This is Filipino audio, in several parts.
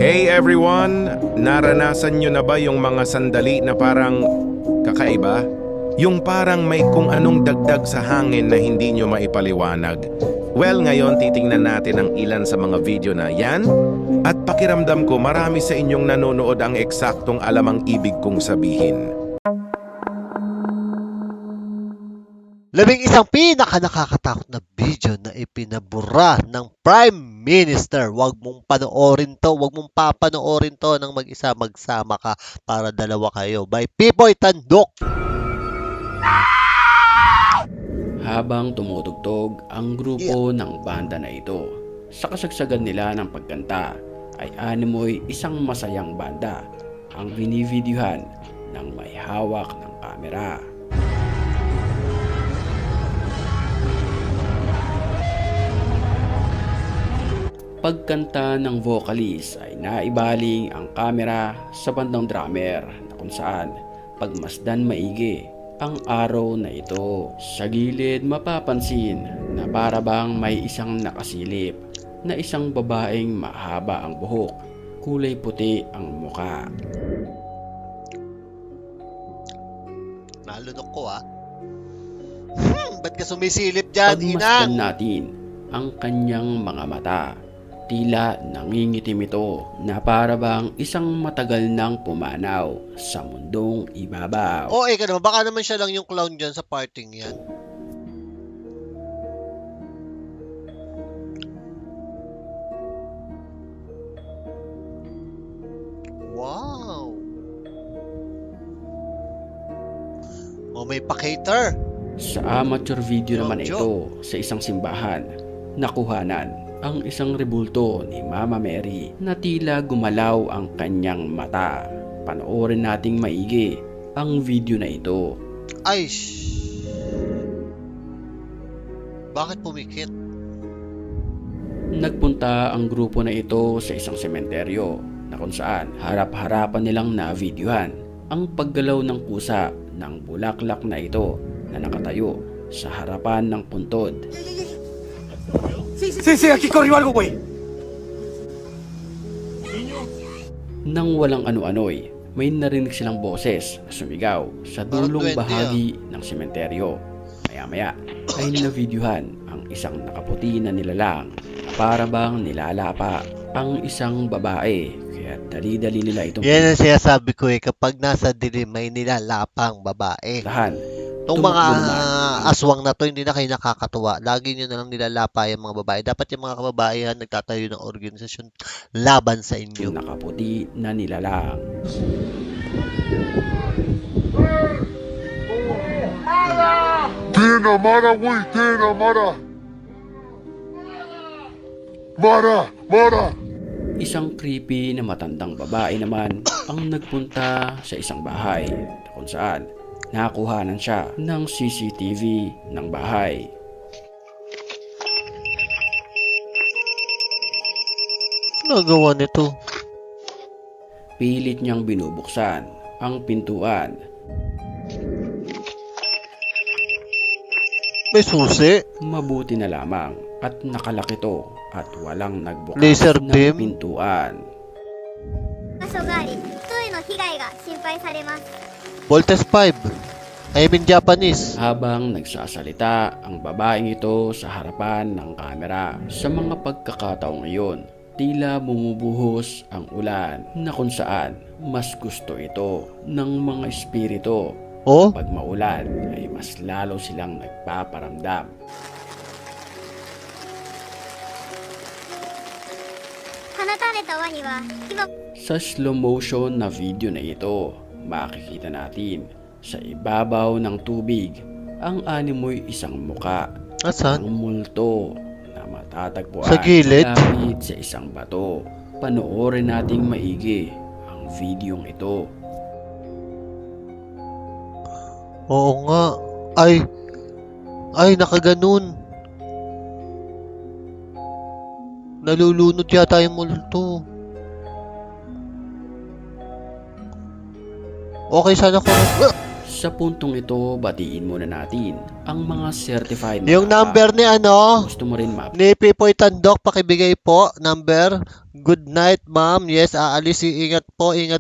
Hey everyone! Naranasan nyo na ba yung mga sandali na parang kakaiba? Yung parang may kung anong dagdag sa hangin na hindi nyo maipaliwanag. Well, ngayon titingnan natin ang ilan sa mga video na yan. At pakiramdam ko marami sa inyong nanonood ang eksaktong alam ang ibig kong sabihin. Labing isang pinaka-nakakatakot na video na ipinabura ng Prime Minister. Huwag mong panoorin to, huwag mong papanoorin to ng mag-isa, magsama ka para dalawa kayo. By Pipoy Tandok. Habang tumutugtog ang grupo ng banda na ito, sa kasagsagan nila ng pagkanta ay animoy isang masayang banda ang binivideohan ng may hawak ng kamera. Pagkanta ng vocalist ay naibaling ang kamera sa bandang drummer na kung saan pagmasdan maigi ang araw na ito. Sa gilid mapapansin na para bang may isang nakasilip na isang babaeng mahaba ang buhok, kulay puti ang muka. Nalunok ko ba't ka sumisilip dyan, Pagmasdan inang? natin ang kanyang mga mata. Tila nangingitim ito na para bang isang matagal nang pumanaw sa mundong ibabaw. Oo, ka naman. Baka naman siya lang yung clown dyan sa parting yan. Wow! Oh, may pa-cater. Sa amateur video naman ito sa isang simbahan, nakuhanan ang isang rebulto ni Mama Mary na tila gumalaw ang kanyang mata. Panoorin nating maigi ang video na ito. Ay, bakit pumikit? Nagpunta ang grupo na ito sa isang sementeryo na kung saan harap-harapan nilang na-videohan ang paggalaw ng pusa ng bulaklak na ito na nakatayo sa harapan ng puntod. Aquí corrió algo, güey. Nang walang ano-ano'y, may narinig silang boses na sumigaw sa dulong bahagi ng sementeryo. Maya-maya ay navideohan ang isang nakaputi na nilalang na para bang nilalapa ang isang babae. Kaya dali-dali nila itong Yan ang sinasabi ko kapag nasa dilim may nilalapang babae. tahan. Itong mga Tumakbo naman. aswang na to, hindi na kayo nakakatuwa. Lagi nyo na lang nilalapa yung mga babae. Dapat yung mga kababaihan nagtatayo ng organisasyon laban sa inyo. Yung nakaputi na nilalang. Tina, Mara, güey, Tina, Mara. Mara, Mara. Isang creepy na matandang babae naman ang nagpunta sa isang bahay na kung saan nakuhanan siya ng CCTV ng bahay. Nagawa nito. Pilit niyang binubuksan ang pintuan. May susi. Mabuti na lamang at nakalaki to at walang nagbukas Laser ng beam? pintuan. 場所があり、人への被害が心配されます。 Voltes 5. I mean Japanese. Habang nagsasalita ang babaeng ito sa harapan ng kamera, sa mga pagkakataong iyon, tila bumubuhos ang ulan na kung saan mas gusto ito ng mga espiritu. Oh? Pag maulan ay mas lalo silang nagpaparamdam. 放たれたワニは火の Sa slow motion na video na ito, makikita natin sa ibabaw ng tubig ang animoy isang muka. Asan? Ang multo na matatagpuan Sa gilid? malapit sa isang bato. Panoorin nating maigi ang videong ito. Oo nga. Ay, nakaganon. Nalulunod yata yung multo. Okay, sana ko. Sa puntong ito, batiin muna natin ang mga certified na Yung bata. number ni ano, Gusto mo rin map? ni Pipoy Tandok, pakibigay po. Number. Good night, ma'am. Yes, aalis. Ingat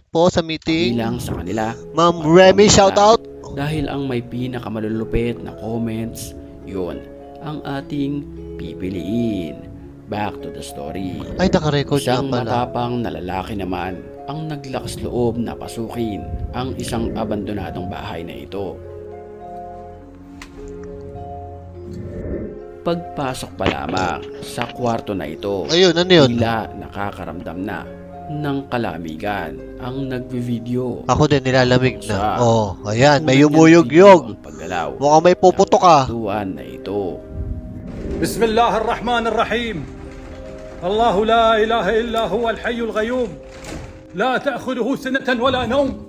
po sa meeting. Bilang sa kanila. Ma'am Remy, shout out. Dahil ang may pinakamalulupit na comments, yun ang ating pipiliin. Back to the story. Ay, nakarecord nga Isang pala. matapang na lalaki naman ang naglakas loob na pasukin ang isang abandonadong bahay na ito. Pagpasok pa lamang sa kwarto na ito, Ayun, ano yun? tila nakakaramdam na ng kalamigan ang nagvi-video. Ako din, nilalamig na. Sa- Oh, ayan, may Ang yumuyog-yog. paggalaw Mukhang may puputok ah. ng kwartuhan na ito. بسم الله الرحمن الرحيم الله لا إله إلا هو الحي القيوم لا تأخذه سنة ولا نوم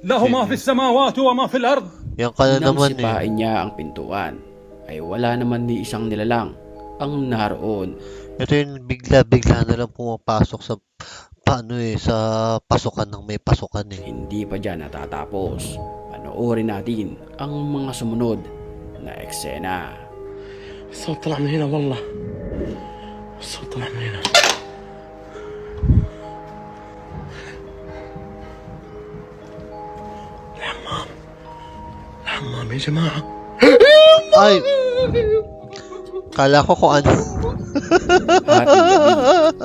له ما في السماوات وما في الأرض Yan ka na Nang naman eh. sipain niya ang pintuan, ay wala naman ni isang nilalang ang naroon. Ito yung bigla-bigla na lang pumapasok sa sa pasukan ng may pasukan eh. Hindi pa dyan natatapos. Panoorin natin ang mga sumunod na eksena. الصوت طلع من هنا والله الصوت طلع من هنا الحمام يا جماعة Ay! Kala ko kung ano. At gabi,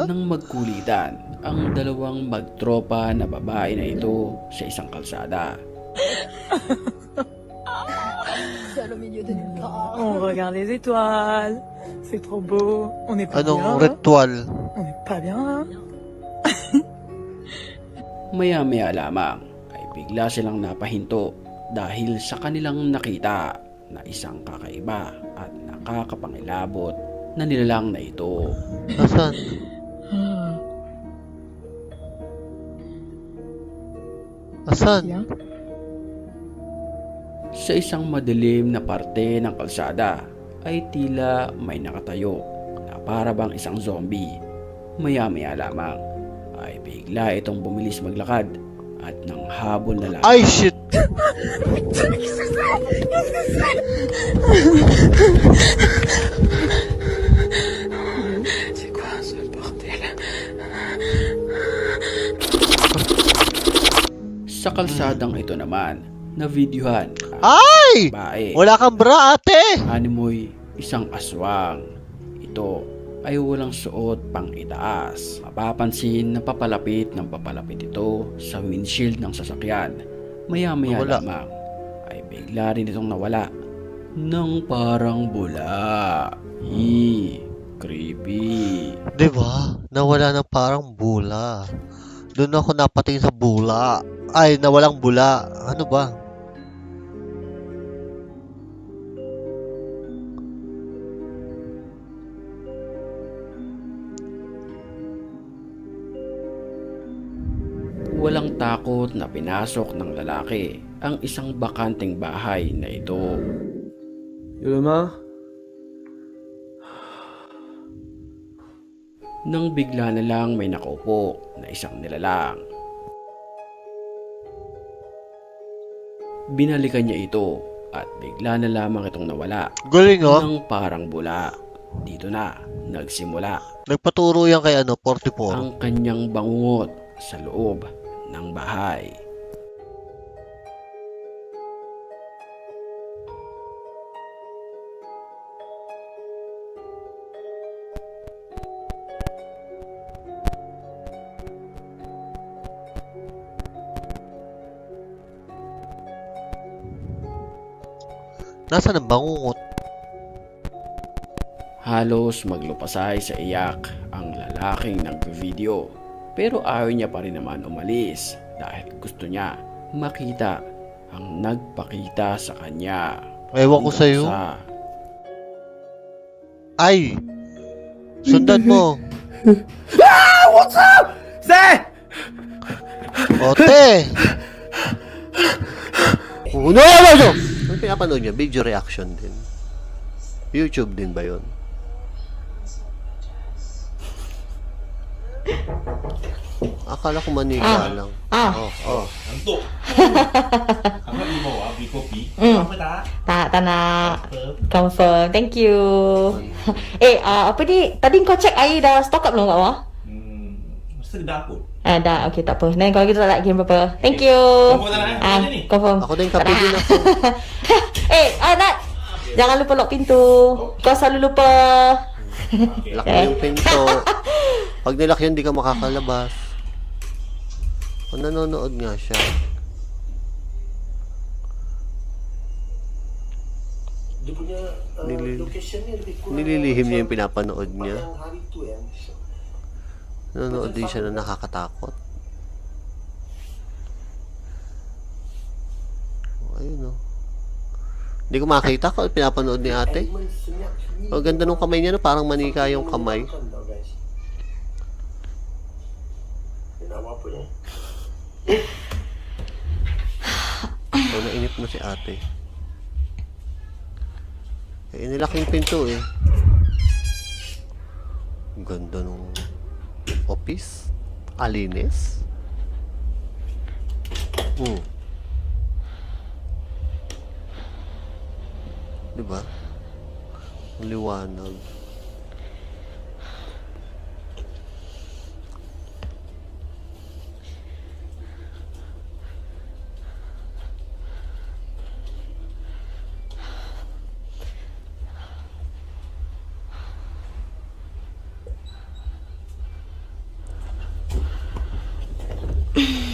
nang magkulitan ang dalawang magtropa na babae na ito sa isang kalsada. On regarde les étoiles. C'est trop beau. On n'est pas Anong bien. Hein? ritual? On n'est pas bien. Hein? Maya-maya lamang ay bigla silang napahinto dahil sa kanilang nakita na isang kakaiba at nakakapangilabot na nilalang na ito. Nasaan? Nasaan? Bien. Sa isang madilim na parte ng kalsada ay tila may nakatayo na para bang isang zombie. Maya-maya lamang ay bigla itong bumilis maglakad at nang habol na lamang Ay, shit! C'est quoi ce bordel? sa kalsadang ito naman na videohan ang Ay! babae. Wala kang bra, ate! Animoy isang aswang. Ito ay walang suot pang itaas. Mapapansin na papalapit ito sa windshield ng sasakyan. Maya-maya Nawala. lamang ay bigla rin itong nawala ng parang bula. Creepy. Diba? Nawala ng parang bula. Doon ako napatingin sa bula. Ay, nawalang bula. Ano ba? Walang takot na pinasok ng lalaki ang isang bakanteng bahay na ito. يلما Nang bigla na lang may nakaupo na isang nilalang. Binalikan niya ito at bigla na lamang itong nawala Galing oh. ng parang bula. Dito na nagsimula Nagpaturo yan kay ano, 44. ang kanyang bangungot sa loob ng bahay. Nasaan ang bangungot? Halos maglupasay sa iyak ang lalaking nagvideo. Pero ayaw niya pa rin naman umalis dahil gusto niya makita ang nagpakita sa kanya. Ewan ko Hanggang sa'yo. sa Ay! Sundan mo. Ote! Oh, no! Ano pinapanood niya? Video reaction din. YouTube din ba yun? Akala ko manika lang. Oh, oh. Tak nak. Confirm. Thank you. Apa ni? Tadi kau check air dah stock up belum kat bawah? Sedap pun. Dah. Okay, tak apa. Then kalau gitu tak nak kirim apa-apa. Thank you. Confirm. Ako din kape din ako. Nat. Jangan lupa lock pintu. Kau selalu lupa. Lock mo yung pinto. Pag nilock yun, di ka makakalabas. O, nanonood nga siya. Dia punya location ni lebih kurang. Nililihim niya yung pinapanood niya. Yang hari tu yang Nanonood din siya na nakakatakot. O, ayun o. Hindi ko makita kung pinapanood ni ate. O, ganda nung kamay niya, no? Parang manika yung kamay. So, nainip na si ate. Inilak yung pinto eh. Ganda nung office. Alinis. Diba? Ang liwanag.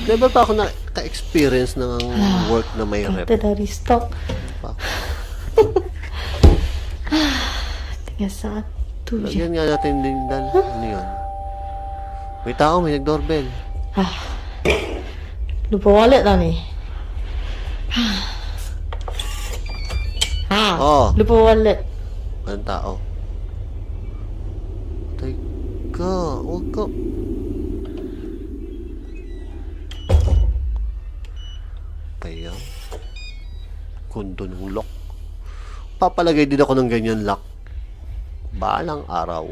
Never pa ako na-experience ng work na may rep. Kita dah restock. Pa. Tinggal satu je. Lagyan nga natin din dal. Ano yun? May tao, may nag-doorbell. Lupa wallet tau ni. Oh. Lupa wallet. Anong tao? Teka, huwag ka. Kaya, kundo ng lock. Papalagay din ako ng ganyan lock. Balang araw.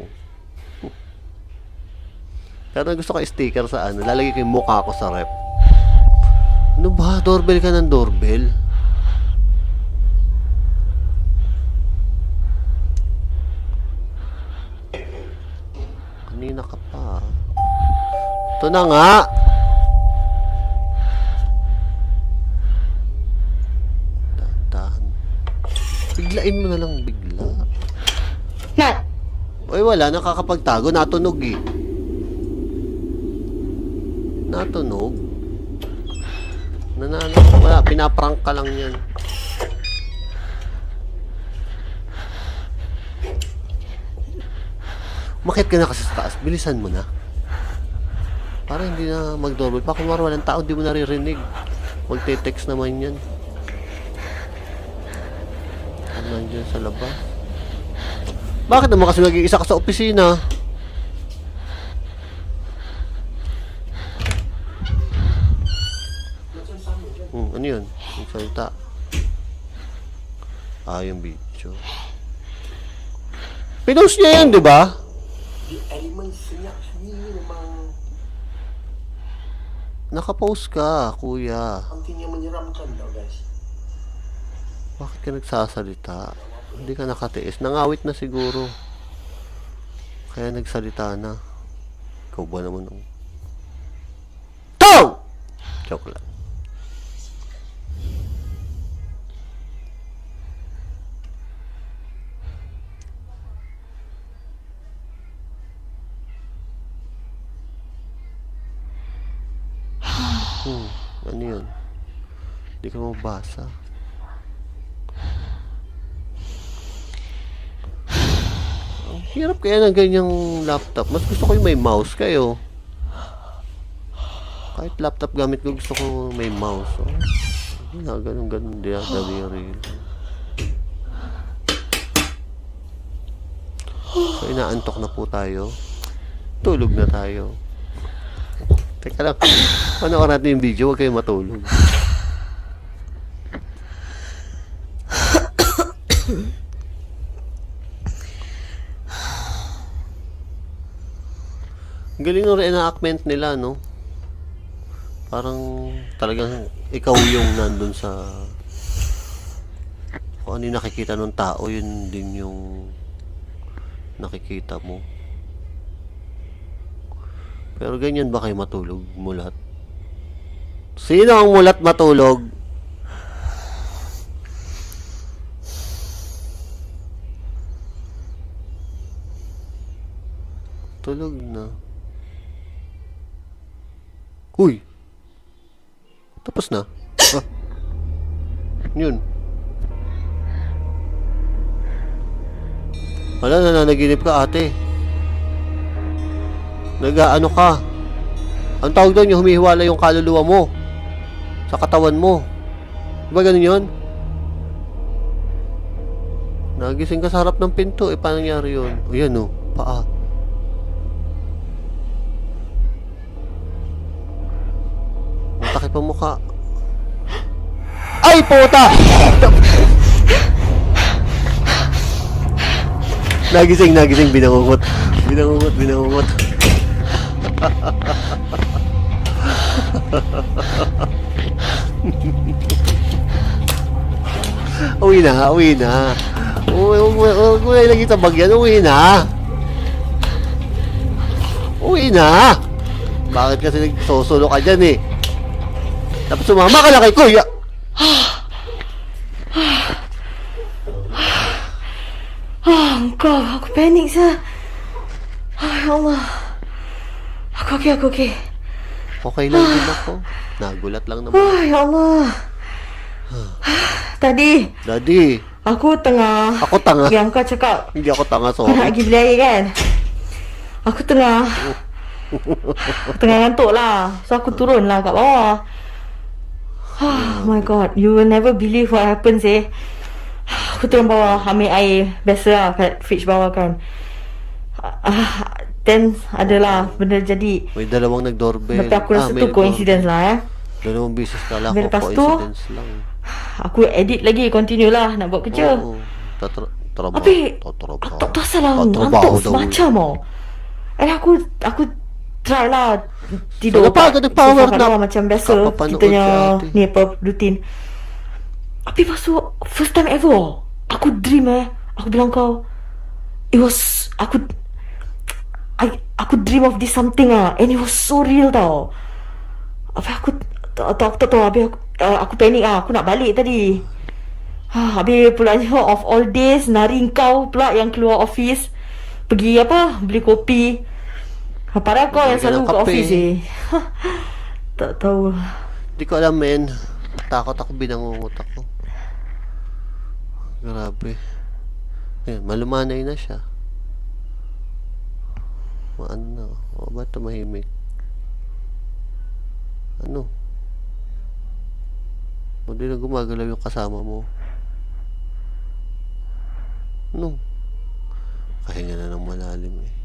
Pero gusto ko sticker sa ano, lalagay ko yung mukha ko sa rep. Ano ba? Doorbell ka ng doorbell? Kanina ka pa. Ito na nga! Dahan. Biglain mo na lang bigla. Nat. Oy, wala. Nakakapagtago. Natunog eh. Natunog. Wala. Pinaprank ka lang yan. Umakyat ka na kasi sa taas. Bilisan mo na. Para hindi na mag-doorbell. Pa kung walang tao, di mo naririnig. Magte-text naman yan. Nandiyan sa labas. Bakit naman kasi nag-iisa ka sa opisina? Ano yun? Yung salita. Yung video. Pinost niya yan, di ba? elemen senyap sini memang Nakapost ka, kuya. something yang menyeramkan tau guys. Bakit ka nagsasalita? Hindi ka nakatiis. Nangawit na siguro. Kaya nagsalita na. Ikaw ba naman ang... TOW! Joke lang. Ano yun? Hindi ka mabasa. Ang hirap kaya ng ganyang laptop. Mas gusto ko yung may mouse kayo. Kahit laptop gamit ko, gusto ko may mouse. Ganun-ganun din. Daliri. So, inaantok na po tayo. Tulog na tayo. Teka lang. Panoorin natin yung video. Huwag kayong matulog. Ang galing ng reenactment nila, no? Parang talagang ikaw yung nandun sa Kung ano yung nakikita ng tao, yun din yung nakikita mo. Pero ganyan ba kayo matulog, mulat? Sino ang mulat matulog? Tulog na. Uy! Tapos na. Ah. Yun. Wala na, nanaginip ka, ate. Nag-ano ka? Ang tawag doon, yung humihiwala yung kaluluwa mo sa katawan mo. Diba ganun yun? Nagising ka sa harap ng pinto, paano nangyari yun? O yan o, paa. Matakip ang mukha. Ay, puta! Nagising, binangungot. Binangungot. Uwi na. Huwag mo na ilagay sa bagyan, uwi na. Bakit kasi nagsusulo ka dyan eh? Tapos sumama ka na kay kuya. Engkau, aku panik sah. Ya Allah. Aku okey. Okay lang din ako. Nagulat lang naman. Ya Allah. Tadi, aku tengah. Ako tanga. Yang kau cakap, Hindi ako tanga, kau nak sorry. pergi beli air kan? Aku tengah ngantuk lah. So aku turun lah kat bawah. Oh my god, you will never believe what happens eh. Aku turun bawah ambil air biasa lah kat fridge bawah kan. Then adalah benda jadi. May dalawang nag-doorbell. Tapi aku rasa tu coincidence lah Dalawang beses kala ko, Lepas tu, coincidence lang. Aku edit lagi, continue lah nak buat kerja. Oo. Tatrabaho. Tapi aku tak tahu asal lah Tatrabaho ngantuk daw. semacam tau. And aku try lah tidur So, napagod ang power sofa kat nap. bawah macam biasa Kapapanood kita punya si ate. ni apa rutin. Tapi lepas tu first time ever aku dream aku bilang kau it was aku dream of this something and it was so real tau. Aku tak tahu habis aku panik aku nak balik tadi. Habis pulanya of all days nari kau pula yang keluar office pergi beli kopi. Padahal kau yang Bili ka selalu ng ke kape. office Tak tahu. Hindi ko alam, men. Takot ako, binangungot ako. Grabe. Ayan, malumanay na siya. Ano na? O, ba't tumahimik? Ano? Hindi na gumagalaw yung kasama mo. Ano? Kahinga na ng malalim eh.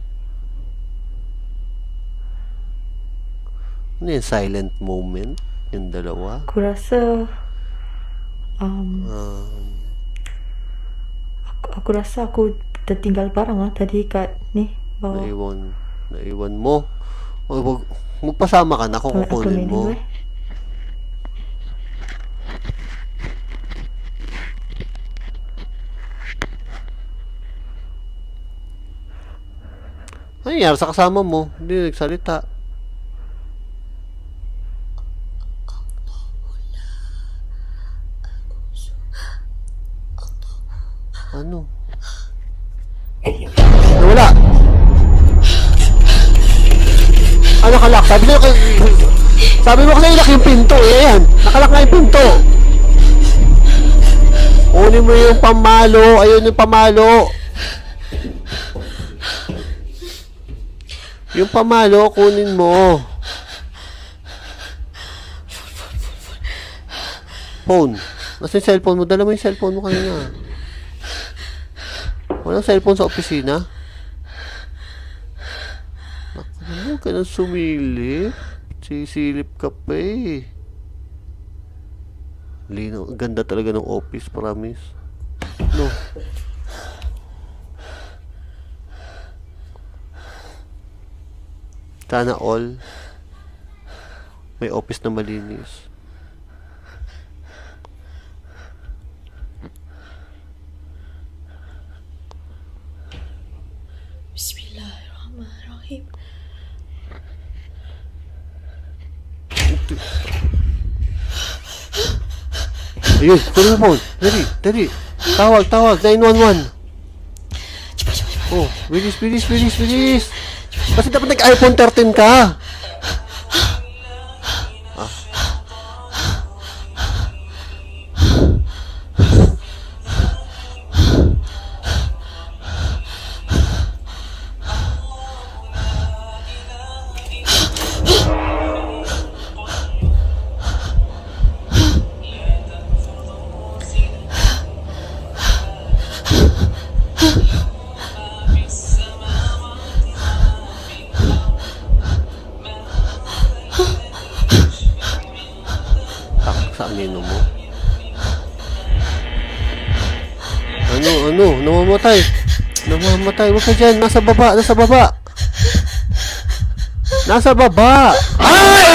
Ano yung silent moment? Yung dalawa? Aku rasa aku rasa aku tertinggal barang tadi kat ni bawah. Naiwan mo. O, magpasama ka na kung Aku kukunin mo. minum Ano nangyari sa kasama mo? Hindi nagsalita. Ano? Nawala. Ano kalak? Sabi mo kasi ilak yung pinto. Ayan. Nakalak na yung pinto. Kunin mo yung pamalo. Ayun yung pamalo. Yung pamalo, kunin mo. Phone. Nasa yung cellphone mo? Dala mo yung cellphone mo kanina. Walang cellphone sa opisina? Naku, huwag ka nang sumilip. Sisilip ka pa eh. Lino, ganda talaga ng office, promise. No. Sana all may office na malinis. Bismillahirrahmanirrahim. Ayun, tuloy mo phone. Dali. Tawag, 911. Oh, bilis. Kasi dapat nag-iPhone 13 ka. Saan nino mo? Ano? Namamatay. Huwag ka dyan. Nasa baba. Ay!